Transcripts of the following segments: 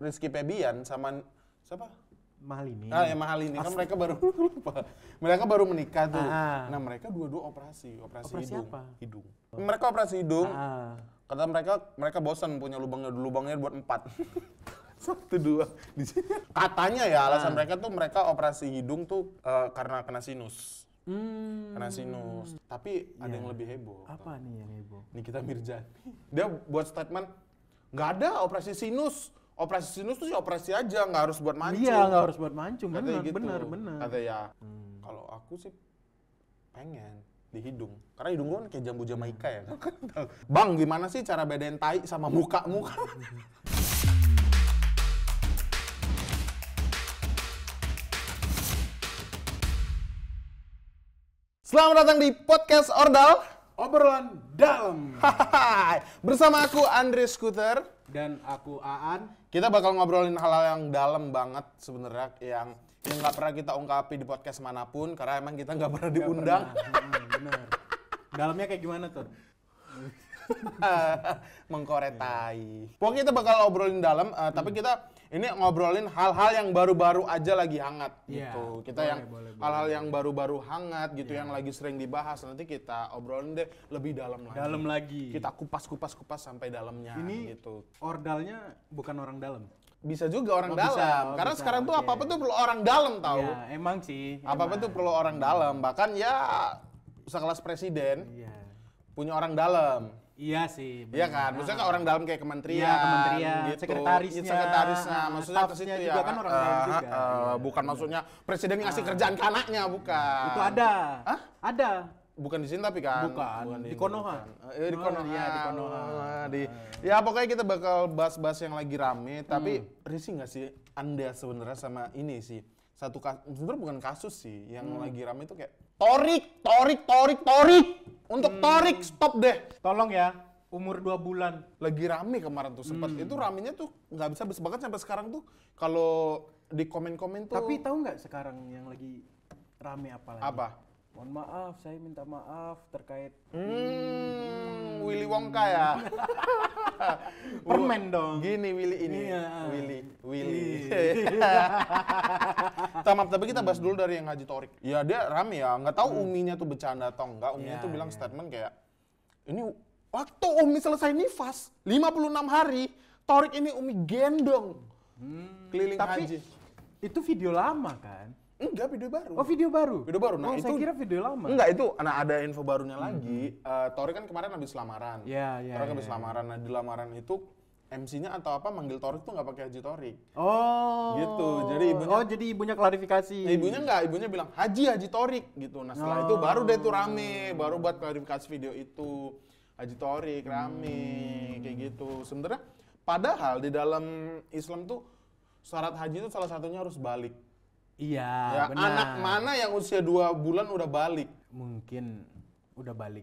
Rizky Febian sama siapa? Mahal ini. Yang Mahal ini kan mereka baru lupa. Mereka baru menikah tuh. Nah, mereka dua-dua operasi hidung. Apa? Hidung. Mereka operasi hidung. Kata mereka bosan punya lubangnya buat 4. 1, 2 di sini. Katanya ya alasan mereka operasi hidung tuh karena kena sinus. Kena sinus. Tapi ada yang lebih heboh. Apa nih yang heboh? Nikita Mirzani. Dia buat statement, nggak ada operasi sinus. Operasi sinus tuh sih operasi aja, nggak harus buat mancung. Iya, nggak harus buat mancung, bener. Kata ya, kalau aku sih pengen di hidung. Karena hidung gue kan kayak jambu Jamaika ya. Bang, gimana sih cara bedain tai sama muka? Selamat datang di Podcast Ordal. Obrolan dalam. Bersama aku Andre Scooter. Dan aku Aan. Kita bakal ngobrolin hal-hal yang dalam banget sebenarnya yang nggak pernah kita ungkapi di podcast manapun karena emang kita nggak pernah diundang. Bener. Dalamnya kayak gimana tuh? Mengkoretai. Pokoknya kita bakal ngobrolin dalam, tapi kita ini ngobrolin hal-hal yang baru-baru aja lagi hangat gitu. Kita boleh, hal-hal yang baru-baru hangat gitu yang lagi sering dibahas, nanti kita obrolin deh lebih dalam lagi. Dalam lagi. Kita kupas sampai dalamnya ini gitu. Ordalnya bukan orang dalam. Bisa juga orang dalam. Karena sekarang tuh apa-apa tuh perlu orang dalam tahu. Ya, emang sih. Apa-apa tuh perlu orang dalam. Bahkan ya sekelas presiden punya orang dalam. Iya sih. Iya kan, maksudnya kan orang dalam kayak kementerian, kementerian, gitu. sekretarisnya, maksudnya ke situ juga kan orang dalam juga. Bukan maksudnya presiden ngasih kerjaan ke anaknya, bukan. Itu ada. Hah? Ada. Bukan di sini tapi kan. Bukan. Di Konoha. Di Konoha. Iya, di Konoha. Ya pokoknya kita bakal bahas-bahas yang lagi rame, tapi risih nggak sih Anda sebenarnya sama ini sih? Sebenarnya bukan kasus sih, yang lagi rame itu kayak Torik. Untuk Torik, stop deh. Tolong ya, umur 2 bulan. Lagi rame kemarin tuh, sempat itu ramenya tuh nggak bisa habis banget sampai sekarang tuh. Kalau di komen-komen tuh. Tapi tahu nggak sekarang yang lagi rame apa lagi? Apa? Mohon maaf, saya minta maaf terkait Willy Wonka ya. Permen dong. Gini Willy ini. Iya. Willy. Maaf, tapi kita bahas dulu dari yang Haji Torik. Ya dia rame ya, nggak tahu Uminya tuh bercanda atau enggak. Uminya tuh bilang statement kayak, ini waktu Umi selesai nifas, 56 hari, Torik ini Umi gendong. Keliling haji. Itu video lama kan? Enggak, video baru. Oh, video baru? Video baru. Nah, saya kira video lama. Enggak, itu ada info barunya lagi. Torik kan kemarin habis lamaran. Iya. Torik habis lamaran. Nah, di lamaran itu MC-nya atau apa manggil Torik tuh nggak pakai Haji Torik. Oh. Gitu. Jadi ibunya klarifikasi. Ibunya bilang Haji Torik gitu. Nah, setelah itu baru deh tuh rame, baru buat klarifikasi video itu. Haji Torik rame kayak gitu. Sebenarnya padahal di dalam Islam tuh syarat haji itu salah satunya harus balik. Iya, ya, benar. Anak mana yang usia 2 bulan udah balik? Mungkin udah balik.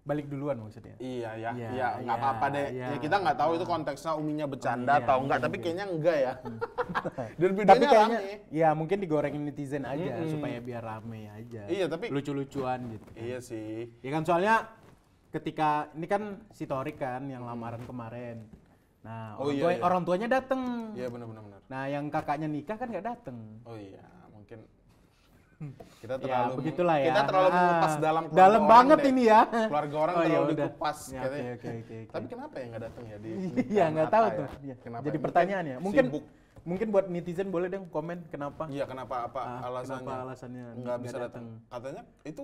Balik duluan maksudnya. Iya, nggak apa-apa deh. Ya, kita nggak tahu itu konteksnya Uminya bercanda atau enggak, tapi kayaknya enggak ya. Dan videonya tapi kayaknya, rame. ya mungkin digorengin netizen aja supaya biar rame aja. Iya, tapi lucu-lucuan gitu. Iya sih. Ya kan soalnya ketika ini kan si Torik kan yang lamaran kemarin. Nah, orang tuanya dateng. Iya benar. Nah, yang kakaknya nikah kan nggak dateng. Oh iya, mungkin kita terlalu begitulah ya. Kita terlalu mengupas dalam banget deh. ini ya. Keluarga orang terlalu dikupas. Ya, oke. Tapi kenapa ya nggak datang ya di? Iya nggak tahu tuh. Ya? Jadi pertanyaan ya. Mungkin buat netizen boleh deh komen kenapa? Iya kenapa alasannya? Kenapa alasannya nggak bisa datang? Katanya itu.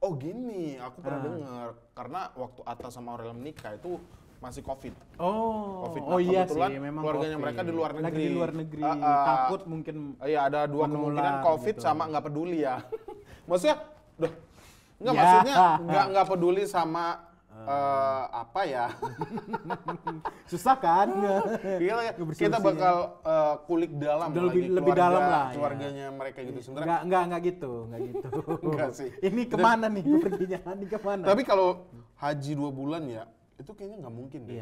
Oh gini, aku pernah dengar karena waktu Atta sama Aurel menikah itu masih COVID. Oh, Nah, iya sih, memang keluarganya mereka di luar negeri. Lagi di luar negeri, takut mungkin. Iya, ada 2 kemungkinan COVID gitu. Sama nggak peduli ya. Maksudnya, ya. Maksudnya nggak peduli sama apa ya? Susah kan? Iya, kita bakal kulik dalam lebih dalam lah. Keluarganya mereka gitu sebenarnya. Nggak gitu. Enggak sih. Ini kemana nih perginya? Ini kemana? Tapi kalau haji 2 bulan ya, itu kayaknya nggak mungkin deh.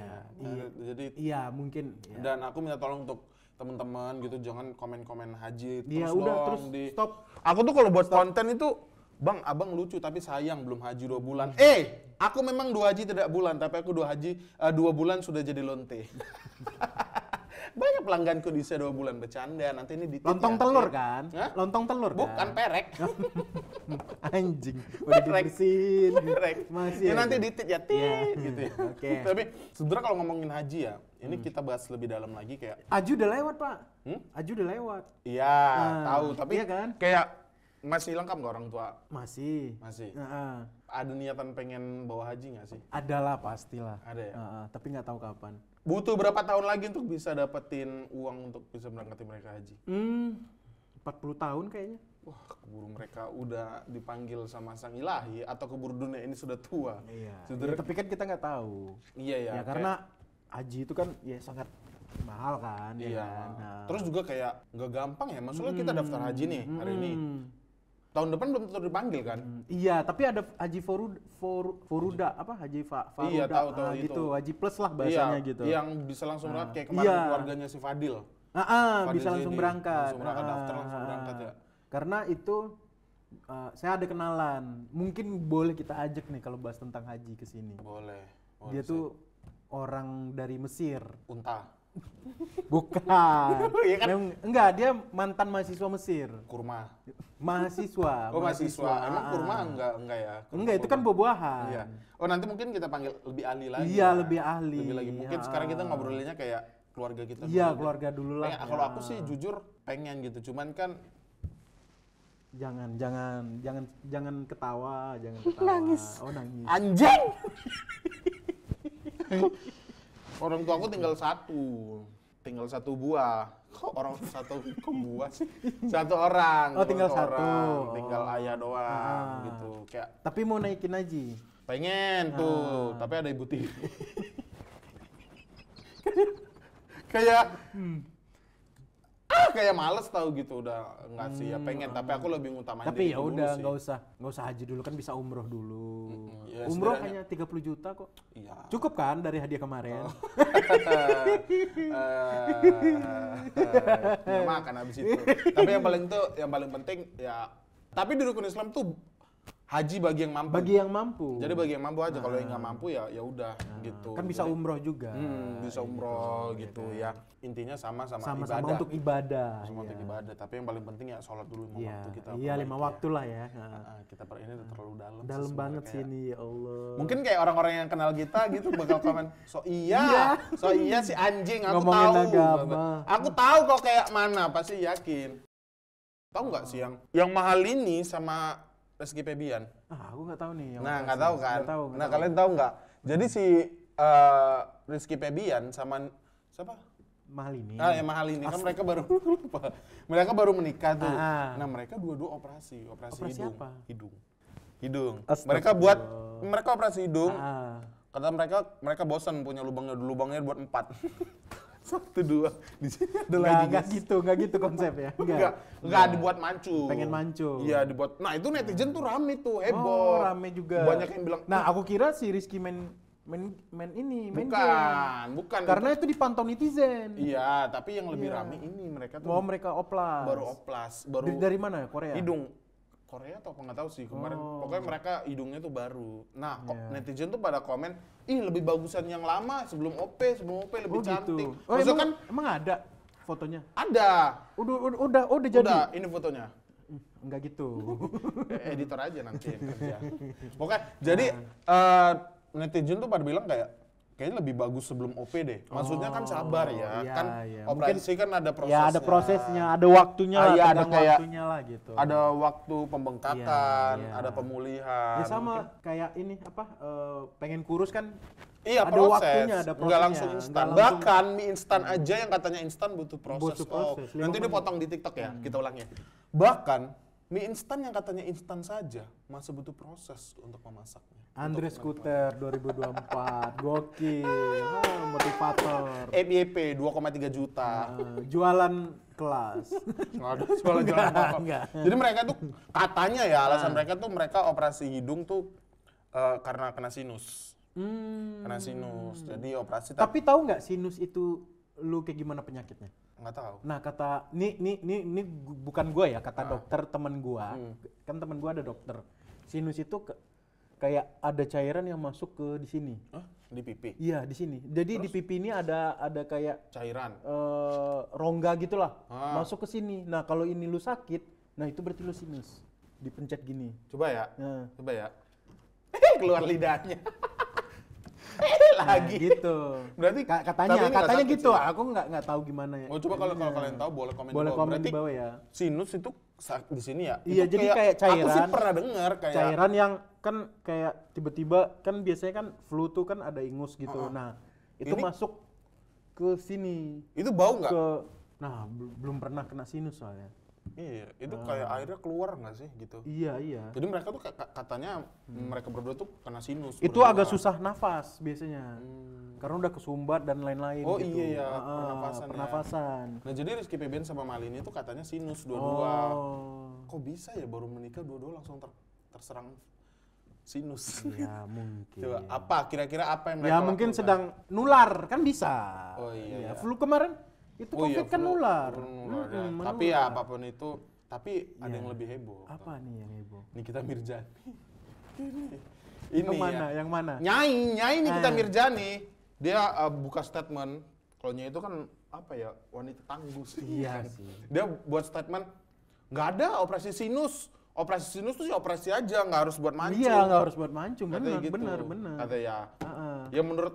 Jadi iya mungkin. Ya. Dan aku minta tolong untuk teman-teman gitu jangan komen-komen haji terus terus stop. Aku tuh kalau buat konten itu Bang, abang lucu tapi sayang belum haji 2 bulan. Aku memang 2 haji tidak bulan tapi aku 2 bulan sudah jadi lonte. Banyak pelangganku di usia 2 bulan bercanda, nanti ini ditit Lontong ya. telur kan? Hah? Lontong telur kan? Bukan perek. Anjing, udah dibersihin. Perek. Masih Ya aja. nanti ditit ya, tit gitu ya. Oke. Tapi sebenarnya kalau ngomongin haji ya, ini kita bahas lebih dalam lagi kayak Aju udah lewat, Pak. Aju udah lewat. iya, Nah, tahu, tapi iya kan? kayak masih lengkap nggak orang tua? Masih. Masih. Heeh. Ada niatan pengen bawa haji nggak sih? Adalah pastilah. Ada ya? Heeh, tapi nggak tahu kapan. Butuh berapa tahun lagi untuk bisa dapetin uang untuk bisa berangkatin mereka haji? 40 tahun kayaknya. Wah, keburu mereka udah dipanggil sama sang ilahi atau keburu dunia ini sudah tua. Iya. Sebenarnya- Tapi kan kita nggak tahu. Iya ya. Ya karena haji itu kan ya sangat mahal kan. ya Iya. kan? Nah. Terus juga kayak nggak gampang ya. Maksudnya kita daftar haji nih hari ini. Tahun depan belum tentu dipanggil kan? Iya, tapi ada haji foruda apa haji faruda. Iya, tahu itu. Gitu, haji plus lah bahasanya Iya, gitu. yang bisa langsung berangkat kayak kemarin Iya. keluarganya si Fadil. Fadil Bisa langsung Zaidi. berangkat. Langsung berangkat, daftar langsung berangkat ya. Karena itu saya ada kenalan. Mungkin boleh kita ajak nih kalau bahas tentang haji ke sini. Boleh. Dia tuh orang dari Mesir. Unta, Bukan. Iya kan? Enggak, dia mantan mahasiswa Mesir. kurma. Mahasiswa. Oh, mahasiswa. Emang kurma enggak ya? Kurma Enggak, itu kan buah-buahan. Iya. Oh, nanti mungkin kita panggil lebih ahli lagi. Iya, ya. lebih ahli. Lebih lagi. Mungkin sekarang kita ngobrolinnya kayak keluarga kita. Iya, dulu. keluarga dulu lah. Kayak, kalau aku sih jujur pengen gitu. Cuman kan Jangan ketawa, jangan ketawa. Nangis. Oh, nangis. anjing. Orang tua aku tinggal satu buah. Kok orang satu kok buah sih? Satu orang. Oh, tinggal satu satu. orang. Tinggal Oh. ayah doang gitu. Kayak Tapi mau naikin haji. pengen tuh, tapi ada ibu tiri. Kayak kayak males tahu gitu udah nggak sih ya pengen, tapi aku lebih ngutamain Tapi diri ya dulu udah sih. nggak usah haji dulu kan bisa umroh dulu. Ya, Umroh setidaknya- hanya 30 juta kok. Iya. Cukup kan dari hadiah kemarin? Ya makan habis itu. Tapi yang paling penting ya. Tapi di rukun Islam tuh haji bagi yang mampu. Bagi yang mampu. Jadi bagi yang mampu aja. Kalau yang nggak mampu ya udah gitu. Kan bisa Jadi, umroh juga. bisa umroh gitu ya. Intinya sama-sama Sama-sama ibadah. untuk ibadah. Sama untuk Iya. ibadah. Tapi yang paling penting ya sholat dulu 5 Iya, waktu kita. iya 5 perbaiki waktu lah ya. Nah. Kita ini udah terlalu dalam. sih Dalam sebenarnya banget sih kayak. ini, ya Allah. Mungkin kayak orang-orang yang kenal kita gitu bakal komen, so iya si anjing, aku Ngomongin tahu. agama. Aku tahu kok kayak mana, pasti yakin. Tahu nggak sih yang mahal ini sama Rizky Febian? Aku nggak tahu nih. yang Nah, operasi. nggak tahu kan? Nggak tahu, Nah, kalian tahu nggak? Jadi si Rizky Febian sama siapa? mahal ini. Yang mahal ini kan mereka baru lupa. Mereka baru menikah tuh. Ah. Nah, mereka dua-dua operasi Operasi hidung. apa? Hidung. Astagfirullah. Mereka operasi hidung. Ah. Kata mereka bosan punya lubangnya buat 4. 1 2 di sini ada lagi. Nggak gitu konsepnya. Enggak dibuat mancu. Pengen mancu. Iya, dibuat. Nah, itu netizen tuh rame tuh, Oh, heboh. rame juga. Banyak yang bilang, Nah, aku kira si Rizky main game. bukan. Karena itu dipantau netizen. Iya, tapi yang lebih Iya. rame ini mereka tuh Mau mereka oplas. baru oplas, baru Dari mana? Korea? hidung Korea atau apa nggak tahu sih kemarin. Oh. Pokoknya mereka hidungnya tuh baru. Nah, kok Iya. netizen tuh pada komen, ih lebih bagusan yang lama sebelum OP lebih cantik. Gitu. Oh, Maksudnya kan emang ada fotonya? ada. Udah jadi. Udah, ini fotonya. Enggak gitu. Editor aja nanti yang kerja. Pokoknya jadi netizen tuh pada bilang kayaknya lebih bagus sebelum OP deh. Maksudnya kan sabar ya. iya, Kan iya. operasi kan ada prosesnya. Ya ada prosesnya, ada waktunya lah, Iya, ada tegang kayak- waktunya lah gitu. Ada waktu pembengkakan, Iya, iya. ada pemulihan. Ya sama Mungkin- kayak ini pengen kurus kan? Iya, ada proses. waktunya, ada Nggak prosesnya. langsung instan. Nggak langsung- Bahkan mie instan aja yang katanya instan butuh proses. Butuh proses, 5 nanti menit. dipotong di TikTok ya, kita ulangnya. Bahkan mie instan yang katanya instan saja masih butuh proses untuk memasaknya. Andre Scooter 2024, gokil, motivator, FYP 2,3 juta. jualan kelas. Nggak ada jualan-jualan apa-apa. enggak. Jadi mereka tuh katanya ya alasan mereka tuh mereka operasi hidung tuh karena kena sinus. Kena sinus. Jadi operasi Tapi tahu nggak sinus itu lu kayak gimana penyakitnya? nggak tahu. Nah kata ini bukan gua ya, kata dokter temen gua. Kan temen gua ada dokter. Sinus itu kayak ada cairan yang masuk ke di sini. Hah? Di pipi? Iya, di sini. Jadi di pipi ini ada kayak Cairan? rongga gitulah, masuk ke sini. Nah kalau ini lu sakit, nah itu berarti lu sinus. Dipencet gini. Coba ya, Nah. coba ya. Keluar lidahnya. Lagi. Nah, gitu. Berarti katanya gitu. Aku nggak tahu gimana ya. Oh, coba kalau kalian tahu boleh komen Boleh di bawah. komen Berarti di bawah ya. sinus itu di sini ya? Iya, Itu jadi kayak cairan. Aku sih pernah dengar kayak Cairan yang kan kayak tiba-tiba kan biasanya kan flu tuh kan ada ingus gitu. Nah, itu Ini- masuk ke sini. itu bau nggak? Nah, belum pernah kena sinus soalnya. Iya, itu kayak airnya keluar nggak sih gitu? Iya. Jadi mereka tuh katanya mereka berdua tuh kena sinus. Itu berdua. agak susah nafas biasanya. Karena udah kesumbat dan lain-lain Oh gitu. iya ya, pernafasan. Pernafasan. Nah jadi Rizky Febian sama Malini tuh katanya sinus dua-dua. Oh. Kok bisa ya baru menikah dua-dua langsung terserang sinus? Ya mungkin. Coba apa kira-kira apa yang mereka Ya mungkin lakukan? sedang nular kan bisa. Oh iya, iya. Flu kemarin itu Oh iya, COVID kan flu- nular. flu nular ya. Mm-mm, Tapi ya menular. apapun itu, tapi ada Iya. yang lebih heboh. Apa nih yang heboh? Nikita Mirzani. Ini Yang mana? ya. Yang mana? Nyai Nikita Ah. Mirzani. Dia buka statement. Kalau Nyai itu kan apa ya, wanita tangguh sih. Iya kan. sih. Dia buat statement, nggak ada operasi sinus. Operasi sinus tuh sih operasi aja, nggak harus buat mancung. Iya, nggak harus buat mancung. Katanya Benar, gitu. benar. Kata ya. Heeh. Ya menurut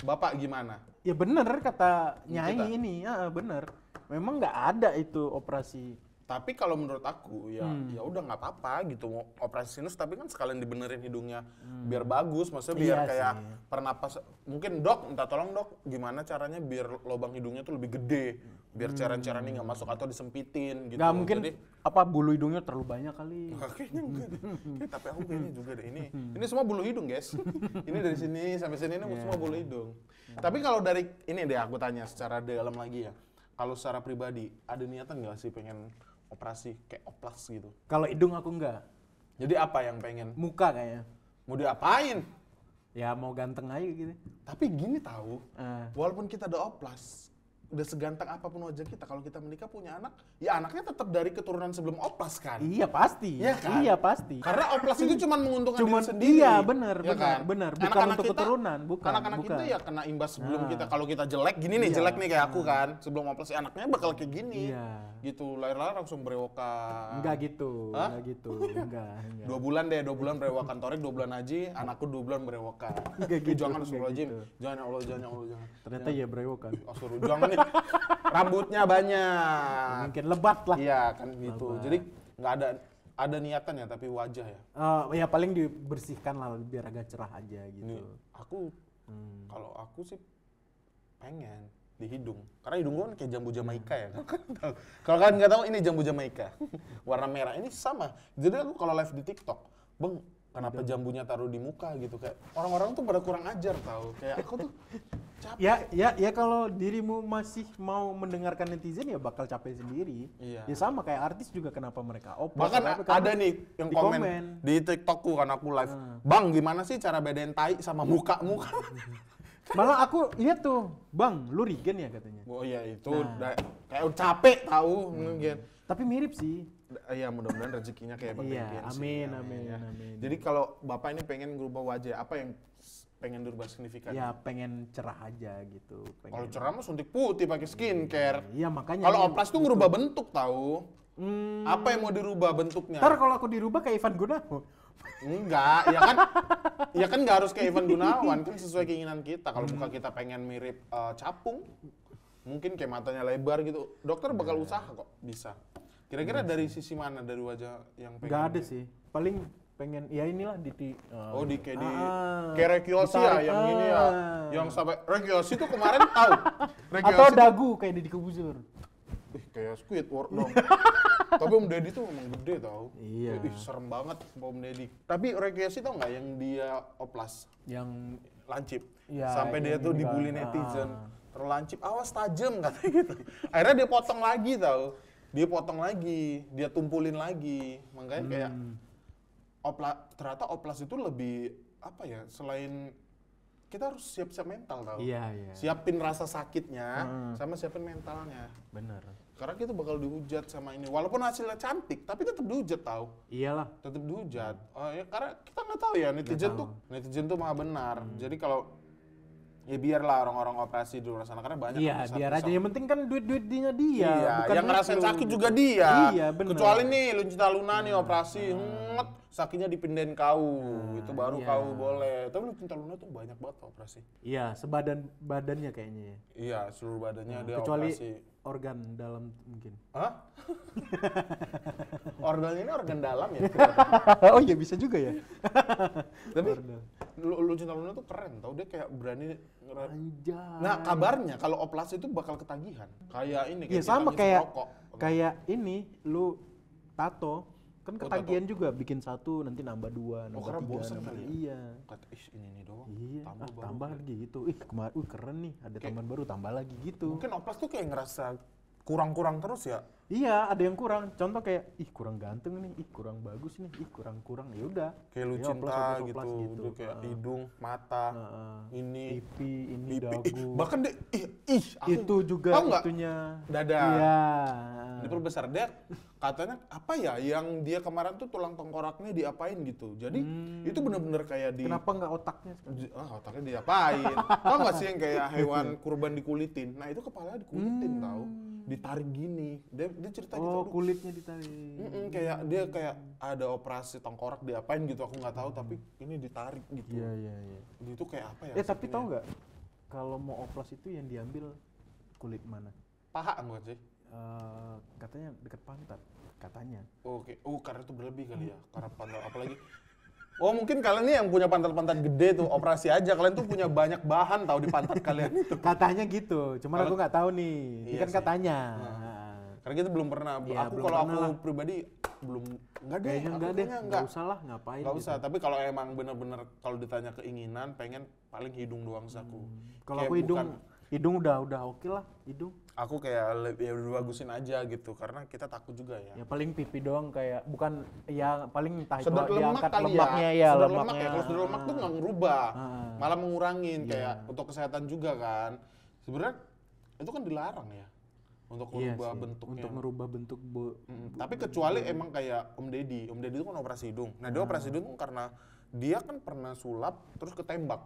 Bapak gimana? Ya benar kata Nyai Kita. ini, benar. Memang nggak ada itu operasi. Tapi kalau menurut aku ya ya udah nggak apa-apa gitu mau operasi sinus tapi kan sekalian dibenerin hidungnya biar bagus maksudnya biar Iya kayak sih. pernapas mungkin dok minta tolong dok gimana caranya biar lubang hidungnya tuh lebih gede biar cairan-cairan ini nggak masuk atau disempitin gitu. Nggak mungkin Jadi apa bulu hidungnya terlalu banyak kali. kayaknya enggak deh. Tapi aku kayaknya juga deh ini semua bulu hidung guys. Ini dari sini sampai sini ini semua bulu hidung. Tapi kalau dari ini deh aku tanya secara dalam lagi ya. Kalau secara pribadi ada niatan nggak sih pengen operasi kayak oplas gitu? Kalau hidung aku nggak. Jadi apa yang pengen? Muka kayaknya. Mau diapain? Ya mau ganteng aja gitu. Tapi gini tahu, Ah. walaupun kita udah oplas, udah seganteng apapun wajah kita, kalau kita menikah punya anak, ya anaknya tetap dari keturunan sebelum oplas kan? Iya pasti. Iya kan? Iya pasti. Karena oplas itu cuma menguntungkan diri sendiri. Iya benar, ya benar, kan? benar. Bukan Anak-anak untuk kita- keturunan, bukan. Anak-anak bukan. kita ya kena imbas sebelum Nah. kita. Kalau kita jelek, gini nih Iya. jelek nih kayak aku kan, sebelum oplas ya anaknya bakal kayak gini. Iya. Gitu, lahir-lahir langsung berewokan. Enggak gitu, Hah? enggak gitu. Enggak. 2 bulan deh, 2 bulan berewokan Torik, 2 bulan haji, anakku 2 bulan berewokan. Nggak gitu, Jangan nggak Astagfirullahaladzim, gitu. jangan ya Allah, jangan ya Allah, jangan. Ternyata ya brewokan. Oh suruh, jangan nih, rambutnya banyak. Mungkin lebat lah. Iya kan gitu, jadi nggak ada niatan ya, tapi wajah ya. Ya paling dibersihkan lah biar agak cerah aja gitu. Ini aku, kalau aku sih pengen di hidung, karena hidung gua kan kayak jambu Jamaika ya. Kalau kalian nggak tahu ini jambu Jamaika, warna merah ini sama. Jadi aku kalau live di TikTok, bang, kenapa jambunya taruh di muka gitu kayak orang-orang tuh pada kurang ajar tahu. Kayak aku tuh capek. Ya kalau dirimu masih mau mendengarkan netizen ya bakal capek sendiri. Iya. Ya sama kayak artis juga kenapa mereka oplos. Bahkan kenapa? Karena ada nih yang di komen, komen. di TikTokku kan aku live. Bang, gimana sih cara bedain tai sama muka? Malah aku lihat tuh, Bang, lu Regen ya katanya. Oh iya itu kayak udah capek tahu mungkin. Tapi mirip sih. Iya mudah-mudahan rezekinya kayak Bang Iya, Regen sih. amin, ya. amin. Jadi kalau Bapak ini pengen ngerubah wajah, apa yang pengen dirubah signifikan? Ya pengen cerah aja gitu. Kalau cerah mah suntik putih pakai skincare. Iya makanya. Kalau oplas tuh ngerubah bentuk tahu. Hmm, Apa yang mau dirubah bentuknya? ntar kalau aku dirubah kayak Ivan Gunawan. Enggak, ya kan nggak harus kayak Ivan Gunawan, kan sesuai keinginan kita. Kalau muka kita pengen mirip capung, mungkin kayak matanya lebar gitu, dokter bakal usaha kok, bisa. Kira-kira dari sisi mana dari wajah yang pengen? Nggak ada sih. Paling pengen ya inilah di Oh di kayak Ah, Rekiyoshi ya, ditarik, yang ini ya, yang sampai Rekiyoshi tuh kemarin tahu. atau Rekiyoshi tuh- dagu kayak Deddy Corbuzier. Ih, kayak Squidward dong. Tapi Om Deddy tuh emang gede tau. Iya. Ih, serem banget Om Deddy. Tapi Rekiyoshi tau nggak yang dia oplas? Yang Lancip. Ya, Sampai dia yang tuh ini dibully kan, netizen. Terlancip, awas tajam katanya gitu. Akhirnya dia potong lagi tau. Dia potong lagi, dia tumpulin lagi. Makanya kayak ternyata oplas itu lebih apa ya, selain kita harus siap-siap mental tau. Iya. Siapin rasa sakitnya sama siapin mentalnya. Bener. Karena kita bakal dihujat sama ini. Walaupun hasilnya cantik, tapi tetap dihujat tau. Iyalah. Tetap dihujat. Oh ya karena kita nggak tahu ya netizen tuh maha benar. Jadi kalau ya biarlah orang-orang operasi di luar sana karena banyak. Iya, biar aja. Yang penting kan duit-duitnya dia. Iya, bukan yang ngerasain sakit juga dia. Iya, benar. Kecuali nih Luncinta Luna nih operasi, sakitnya dipindahin kau, itu baru kau boleh. Tapi Luncinta Luna tuh banyak banget operasi. Iya, badannya kayaknya ya. Iya, seluruh badannya dia kecuali operasi. Organ dalam mungkin. Hah? Organ ini organ dalam ya? Oh iya bisa juga ya. Tapi Luncinta Luna tuh keren tau, dia kayak berani Anjay. Nah kabarnya kalau operasi itu bakal ketagihan. Kayak ini, Iya sama kayak ini lu tato kan ketagihan juga, bikin 1 nanti nambah 2, nambah 3. Karena bosen kali ya? Iya. Kata, ini doang. Iya, Tambah tambah lagi gitu. Kemarin keren nih, ada tambahan baru, tambah lagi gitu. Mungkin oplas tuh kayak ngerasa kurang-kurang terus ya. Iya, ada yang kurang. Contoh kayak, kurang ganteng nih, kurang bagus nih, kurang. Ya udah. Kayak Luncinta gitu. Udah kayak hidung, mata, ini, pipi, dagu. Bahkan deh, itu juga itunya. Dada. Iya. Diperbesar dia. Katanya apa ya yang dia kemarin tuh tulang tengkoraknya diapain gitu. Jadi itu bener-bener kayak Kenapa nggak otaknya? Otaknya diapain? Tau nggak sih yang kayak hewan kurban dikulitin? Nah itu kepalanya dikulitin tau, ditarik gini. Dia cerita gitu. Oh kulitnya ditarik. Kayak dia kayak ada operasi tengkorak diapain gitu, aku nggak tahu tapi ini ditarik gitu. Iya. Itu kayak apa ya? Tapi tahu nggak kalau mau oplas itu yang diambil kulit mana? Paha bukan sih? Katanya dekat pantat katanya. Oke. Karena itu berlebih kali ya. Karena pantat apalagi. Oh mungkin kalian nih yang punya pantat-pantat gede tuh operasi aja. Kalian tuh punya banyak bahan tahu di pantat kalian itu. Katanya gitu. Cuman aku nggak tahu nih. Ini kan katanya. Karena kita belum pernah. Ya, kalau aku pribadi belum. Enggak deh. Nggak usah lah, ngapain. Nggak usah. Tapi kalau emang bener-bener kalau ditanya keinginan, pengen paling hidung doang saku. Kalau aku hidung udah oke lah hidung. Aku kayak ya udah bagusin aja gitu karena kita takut juga ya. Ya paling pipi doang kayak bukan ya paling entah itu diangkat lemaknya ya. Lemak ya. Kalau sudah lemak tuh nggak ngerubah, malah mengurangin kayak untuk kesehatan juga kan. Sebenarnya itu kan dilarang ya untuk merubah bentuknya. Untuk merubah bentuk. Tapi kecuali emang kayak Om Deddy itu kan operasi hidung. Nah dia operasi hidung karena dia kan pernah sulap terus ketembak.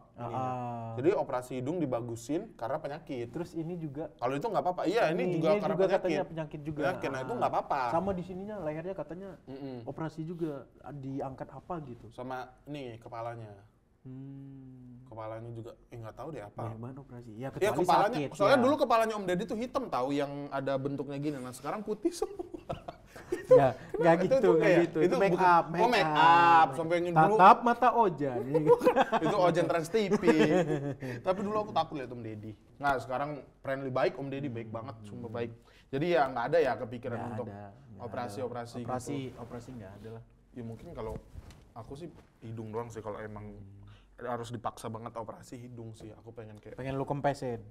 Jadi operasi hidung dibagusin karena penyakit. Terus ini juga kalau itu nggak apa-apa. Iya, ini juga karena penyakit juga. Nah itu nggak apa-apa. Sama di sininya lehernya katanya operasi juga diangkat apa gitu. Sama nih kepalanya. Kepalanya juga nggak tahu deh apa. Banyak banget operasi. Ya kepalanya. Sakit, soalnya dulu kepalanya Om Deddy tuh hitam tahu yang ada bentuknya gini. Nah sekarang putih semua. Nggak gitu. Itu make up. Oh make up. Sampai yang dulu. Tatap mata Ojan. Itu Ojan Trans TV. Tapi dulu aku takut lihat Om Deddy. Nah sekarang friendly baik, Om Deddy baik banget, sumpah baik. Jadi ya nggak ada ya kepikiran untuk operasi gitu. Operasi nggak ada lah. Ya mungkin kalau aku sih hidung doang sih kalau emang harus dipaksa banget operasi hidung sih. Aku pengen lu kempesin.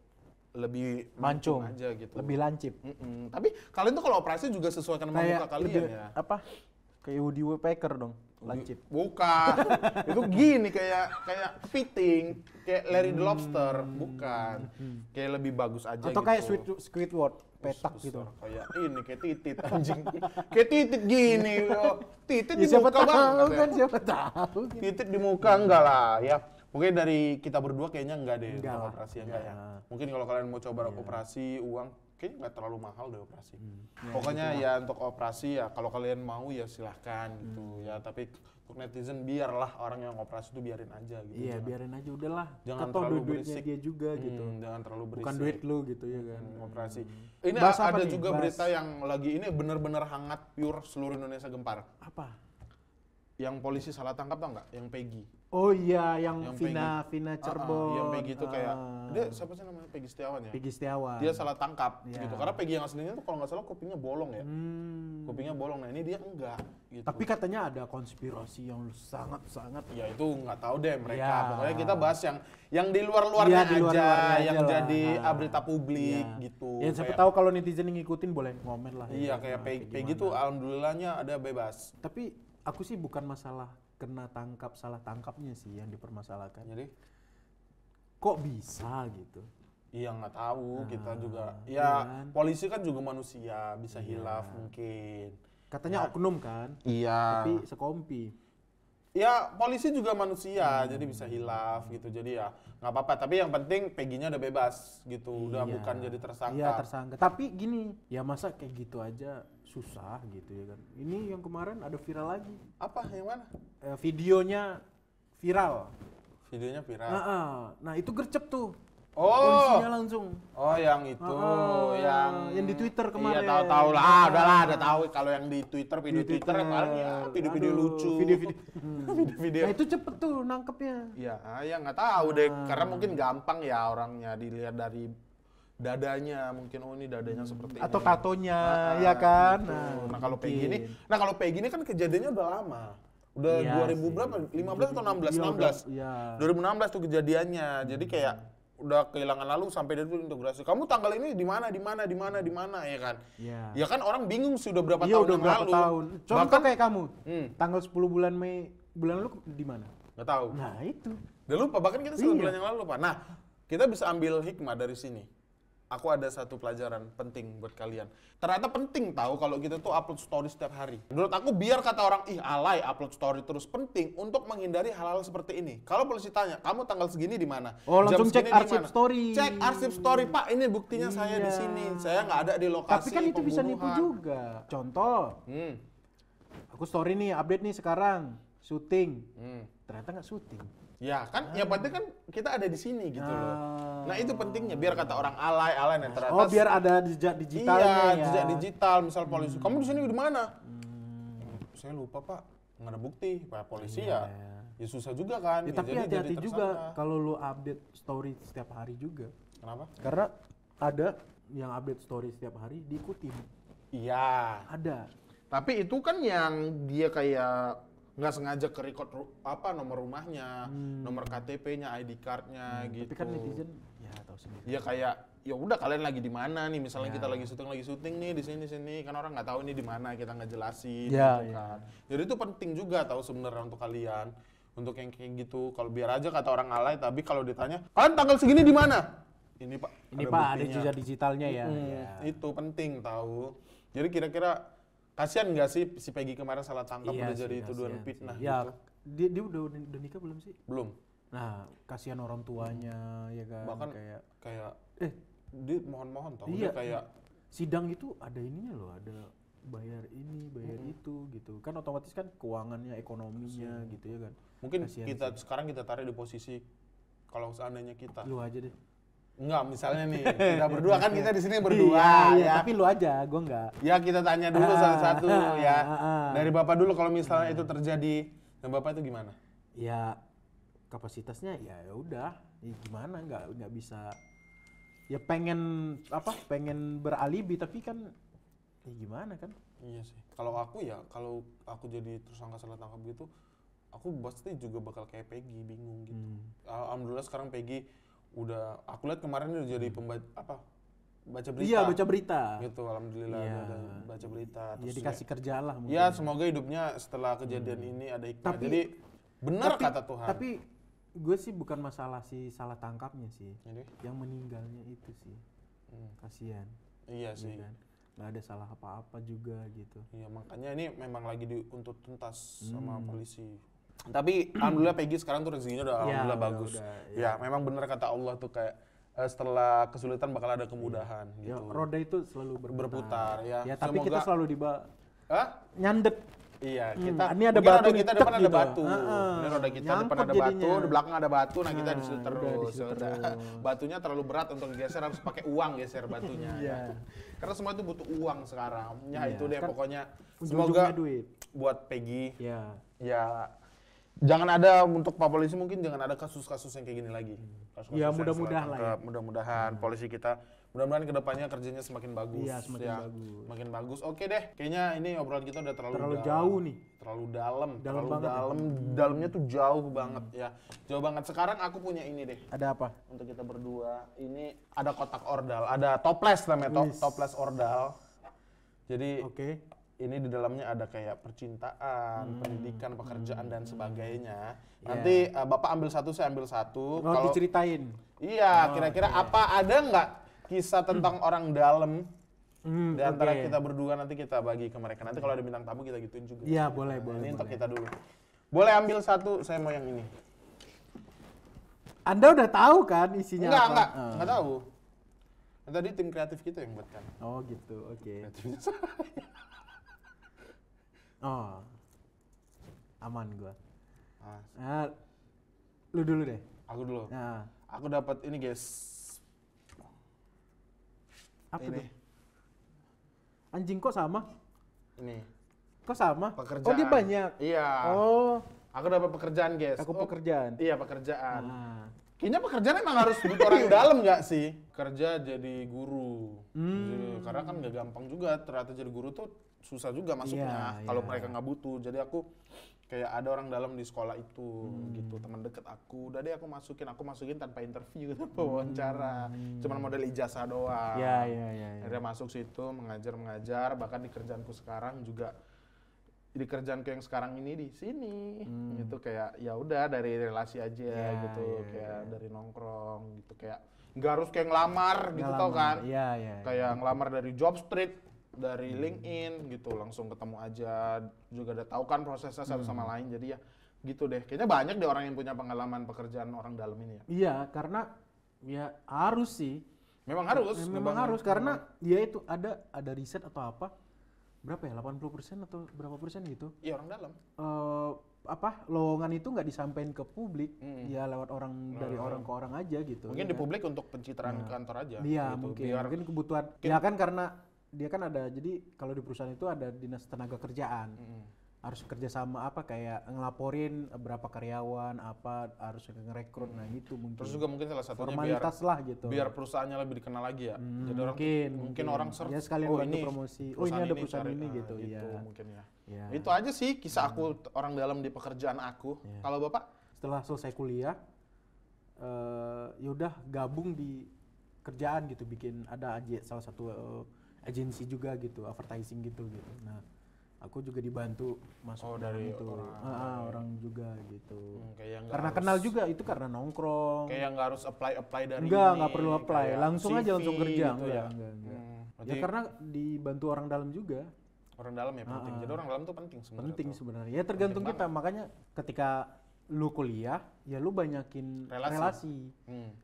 Lebih mancung aja gitu. Lebih lancip. Tapi kalian tuh kalau operasi juga sesuaikan sama muka kalian ya. Apa? Kayak Woody Woodpecker dong, lancip. Bukan. Itu gini kayak kepiting, kayak Larry the Lobster, bukan. Kayak lebih bagus aja atau gitu. Kayak Squidward, petak gitu. Kayak ini kayak titit anjing. Kayak titit gini. Titit di siapa muka banget. Kan siapa tahu. Titit di muka enggak lah ya. Mungkin dari kita berdua kayaknya enggak deh untuk operasi enggak ya. Mungkin kalau kalian mau coba operasi uang kayaknya nggak terlalu mahal deh operasi. Pokoknya ya untuk operasi ya kalau kalian mau ya silahkan gitu ya. Tapi untuk netizen biarlah orang yang operasi itu biarin aja gitu. Iya biarin aja udahlah. Jangan terlalu terlalu duitnya dia juga gitu. Jangan terlalu berisik. Bukan duit lu gitu ya kan. Operasi. Ini ada juga berita yang lagi ini benar-benar hangat pure seluruh Indonesia gempar. Apa? Yang polisi salah tangkap tau nggak? Yang Peggy. Oh iya, yang Vina Cirebon. Yang Peggy itu kayak, dia siapa sih namanya? Peggy Setiawan ya? Peggy Setiawan. Dia salah tangkap gitu. Karena Peggy yang aslinya tuh kalau nggak salah kupingnya bolong ya. Kupingnya bolong. Nah ini dia enggak gitu. Tapi katanya ada konspirasi yang sangat-sangat. Ya itu nggak tahu deh mereka. Pokoknya kita bahas yang di luar-luarnya aja. Yang jadi berita publik gitu. Ya siapa tahu kalau netizen ngikutin boleh ngomen lah. Iya kayak Peggy tuh alhamdulillahnya ada bebas. Tapi aku sih bukan masalah kena salah tangkapnya sih yang dipermasalahkan. Jadi kok bisa gitu. Iya nggak tahu kita juga. Ya polisi kan juga manusia, bisa hilaf mungkin. Katanya oknum kan? Iya. Tapi sekompi. Ya polisi juga manusia, jadi bisa hilaf gitu. Jadi ya nggak apa-apa. Tapi yang penting Peggy-nya udah bebas gitu, udah bukan jadi tersangka. Iya tersangka. Tapi gini, ya masa kayak gitu aja susah gitu ya kan? Ini yang kemarin ada viral lagi. Apa? Yang mana? Videonya viral. Videonya viral. Nah itu gercep tuh. Oh. Polisinya langsung. Oh yang itu, yang di Twitter kemarin. Iya tahu lah, udahlah ada tahu kalau yang di Twitter video Twitter paling ya video-video lucu. Video-video. Nah itu cepet tuh nangkepnya. Iya, ya nggak tahu deh, karena mungkin gampang ya orangnya dilihat dari dadanya, mungkin ini dadanya seperti atau ini. tatonya, ya kan. Gitu. Nah kalau Peggy ini kan kejadiannya udah lama. Udah 2000 berapa? 15 atau 16? 16. Iya. 2016 tuh kejadiannya. Jadi kayak udah kehilangan lalu sampai dia tuh integrasi. Kamu tanggal ini di mana ya kan? Iya. Ya kan orang bingung sih udah berapa Iya, tahun udah yang berapa lalu. tahun. Contoh Bahkan, kayak kamu. Tanggal 10 bulan Mei bulan lalu di mana? nggak tahu. Nah, itu. Udah lupa, bahkan kita 9 bulan yang lalu lupa. Nah, kita bisa ambil hikmah dari sini. Aku ada satu pelajaran penting buat kalian. Ternyata penting tahu kalau kita tuh upload story setiap hari. Menurut aku biar kata orang, ih alay upload story terus, penting untuk menghindari hal-hal seperti ini. Kalau polisi tanya, kamu tanggal segini di mana? Oh, Jam langsung cek segini di arsip mana?" story. Cek arsip story, Pak. Ini buktinya saya di sini. Saya nggak ada di lokasi Tapi kan itu bisa nipu pembunuhan." juga. Contoh, aku story nih, update nih sekarang, syuting. Ternyata nggak syuting. Ya kan, yang penting kan kita ada di sini gitu loh. Nah itu pentingnya, biar kata orang alay nih ternyata. Oh, biar ada jejak digitalnya iya, ya. jejak digital. Misal polisi, kamu di sini di mana? Saya lupa Pak, nggak ada bukti. Pak polisi ya susah juga kan. Ya, tapi hati-hati juga kalau lu update story setiap hari juga. Kenapa? Karena ada yang update story setiap hari diikutin. Iya. Ada. Tapi itu kan yang dia kayak nggak sengaja ke record nomor rumahnya, nomor KTP-nya, ID card-nya gitu. Tapi kan netizen ya tahu sendiri. Ya kayak ya udah kalian lagi di mana nih, misalnya kita lagi syuting nih di sini kan orang nggak tahu ini di mana, kita nggak jelasin gitu kan. Jadi itu penting juga tahu sebenarnya untuk kalian, untuk yang kayak gitu. Kalau biar aja kata orang alay, tapi kalau ditanya kalian tanggal segini di mana, ini Pak Ada jejak digitalnya ya. Itu penting tahu. Jadi kira-kira kasihan nggak sih si Peggy kemarin salah tangkap udah jadi tuduhan fitnah ya, gitu? Dia udah nikah belum sih? Belum. Nah, kasihan orang tuanya ya kan. Bahkan kayak dia mohon tau, iya, dia kayak sidang itu ada ininya loh, ada bayar ini, bayar itu gitu. Kan otomatis kan keuangannya, ekonominya gitu ya kan. mungkin sekarang kita tarik di posisi kalau seandainya kita. Lu aja deh. Enggak, misalnya nih, kita berdua kan kita di sini berdua iya, tapi lu aja, gua enggak. Ya kita tanya dulu satu-satu ya. Dari Bapak dulu kalau misalnya itu terjadi, dan Bapak itu gimana? Ya kapasitasnya ya udah, ya gimana nggak bisa. Ya pengen beralibi tapi kan ya gimana kan? Iya sih. Kalau aku jadi tersangka salah tangkap gitu, aku pasti juga bakal kayak Peggy, bingung gitu. Alhamdulillah sekarang Peggy aku lihat kemarin udah jadi baca berita. Iya, baca berita. Gitu, alhamdulillah udah baca berita. Iya, dikasih kerja lah mungkin. Ya, semoga hidupnya setelah kejadian ini ada hikmah. Jadi benar kata Tuhan. Tapi gue sih bukan masalah si salah tangkapnya sih. Jadi? Yang meninggalnya itu sih. Kasihan. Iya sih. Kan? Nggak ada salah apa-apa juga gitu. Iya, makanya ini memang lagi diuntut tuntas sama polisi. Tapi alhamdulillah Peggy sekarang tuh rezekinya udah alhamdulillah bagus. Ya, memang benar kata Allah tuh kayak setelah kesulitan bakal ada kemudahan gitu. Ya, roda itu selalu berputar ya. Ya, tapi kita selalu nyandet. Iya, kita ini ada batu kita depan ada gitu. batu. Ini roda kita depan ada batu, di belakang ada batu. Nah, kita di situ terus. Batunya terlalu berat untuk digeser, harus pakai uang geser batunya. Ya. Karena semua itu butuh uang sekarang. Ya itu deh pokoknya. Semoga buat Peggy. Ya jangan ada untuk Pak Polisi, mungkin jangan ada kasus-kasus yang kayak gini lagi. Ya mudah-mudahan lah ya. Mudah-mudahan polisi kita, mudah-mudahan kedepannya kerjanya semakin bagus. Iya, semakin bagus. Oke deh, kayaknya ini obrolan kita udah terlalu jauh nih. Terlalu dalam. Banget. Dalamnya tuh jauh banget ya. Jauh banget. Sekarang aku punya ini deh. Ada apa? Untuk kita berdua, ini ada kotak ordal, ada toples namanya, toples ordal. Jadi ini di dalamnya ada kayak percintaan, pendidikan, pekerjaan dan sebagainya. Nanti Bapak ambil satu, saya ambil satu. Kalau diceritain. Iya, kira-kira apa ada nggak kisah tentang orang dalam di antara kita berdua, nanti kita bagi ke mereka. Nanti kalau ada bintang tamu kita gituin juga. Iya, boleh, boleh. Ini untuk kita dulu. Boleh ambil satu, saya mau yang ini. Anda udah tahu kan isinya apa? Enggak tahu. Tadi tim kreatif kita yang buatkan. Oh gitu, oke. Kreatifnya Oh, aman gua. Nah, Lu dulu deh. aku dulu. Nah, Aku dapat ini guys. apa Ini. tuh? Anjing kok sama? Ini. Kok sama? Pekerjaan. Oh dia banyak. Iya. Oh, Aku dapat pekerjaan guys. aku pekerjaan. Iya pekerjaan. Nah, Kayaknya pekerjaan emang harus butuh orang dalam nggak sih? Kerja jadi guru. Karena kan nggak gampang juga. Ternyata jadi guru tuh susah juga masuknya. Iya, Kalau iya. mereka nggak butuh. Jadi aku kayak ada orang dalam di sekolah itu gitu, teman deket aku. Udah deh aku masukin tanpa interview, tanpa wawancara. Cuman model ijazah doang. Iya. Akhirnya masuk situ mengajar, bahkan di kerjaanku sekarang juga di kerjaanku yang sekarang ini di sini gitu kayak ya udah dari relasi aja gitu kayak dari nongkrong gitu kayak nggak harus kayak ngelamar gitu tau kan Iya. kayak ngelamar dari job street dari LinkedIn gitu langsung ketemu aja juga udah tahu kan prosesnya satu sama lain jadi ya gitu deh kayaknya banyak deh orang yang punya pengalaman pekerjaan orang dalam ini ya Iya, karena ya harus sih. memang harus Memang harus karena dia itu ada riset atau apa? Berapa ya? 80% atau berapa persen gitu? iya orang dalam Lowongan itu nggak disampaikan ke publik, ya lewat orang dari orang ke orang aja gitu. mungkin ya di kan? publik untuk pencitraan kantor aja Iya gitu. mungkin kebutuhan. Ya kan karena dia kan ada jadi kalau di perusahaan itu ada dinas tenaga kerjaan. Harus kerja sama kayak ngelaporin berapa karyawan harus ngerekrut nah gitu mungkin. terus juga mungkin salah satunya formalitas lah gitu. biar perusahaannya lebih dikenal lagi ya. Jadi orang mungkin orang search ya sekalian bantu promosi. Oh ini ada perusahaan cari, ini gitu ya. mungkin ya. Ya. Itu aja sih kisah aku orang dalam di pekerjaan aku. Kalau Bapak? Setelah selesai kuliah ya udah gabung di kerjaan gitu bikin ada salah satu agensi juga gitu, advertising gitu. Nah, aku juga dibantu masuk dari itu. Orang juga gitu. Kayak Karena kenal juga itu karena nongkrong. kayak nggak harus apply dari Enggak perlu apply, kayak langsung aja CV langsung kerja. gitu Enggak. Berarti Ya karena dibantu orang dalam juga. orang dalam ya penting. Jadi orang dalam tuh penting sebenarnya. Penting sebenarnya. Ya tergantung kita. Makanya ketika lu kuliah, ya lu banyakin relasi.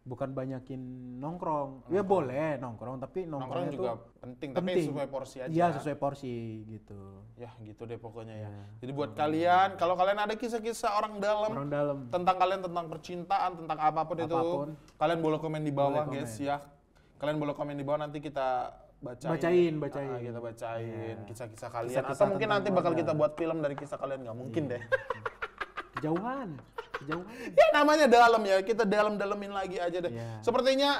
Bukan banyakin nongkrong. Ya boleh nongkrong, tapi Nongkrong nongkrongnya juga tuh penting, tapi sesuai porsi aja. Iya, sesuai porsi gitu. Ya gitu deh pokoknya ya. Jadi buat kalian, kalau kalian ada kisah-kisah orang dalam tentang kalian, tentang percintaan, tentang apapun itu, kalian boleh komen di bawah guys ya. Kalian boleh komen di bawah, nanti kita bacain. Kita bacain kisah-kisah kalian. Kisah-kisah Atau mungkin nanti bakal kita buat film dari kisah kalian, nggak mungkin deh. Kejauhan. Ya namanya dalam ya, kita dalam-dalamin lagi aja deh. Sepertinya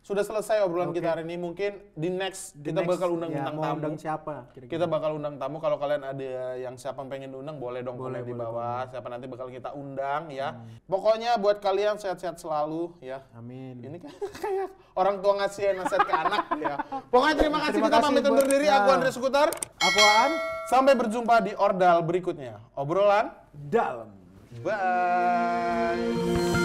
sudah selesai obrolan kita hari ini. Mungkin di next kita bakal undang bintang tamu. Undang siapa? Kira-kira. Kita bakal undang tamu. Kalau kalian ada yang siapa yang pengen diundang, boleh dong komen di bawah. Siapa nanti bakal kita undang ya. Pokoknya buat kalian sehat-sehat selalu ya. Amin. Ini kan kayak orang tua ngasih nasihat ke anak ya. Pokoknya terima kasih kita pamit undur diri. Aku Andre Skutar. Aku Aan. Sampai berjumpa di Ordal berikutnya. Obrolan Dalam. Bye.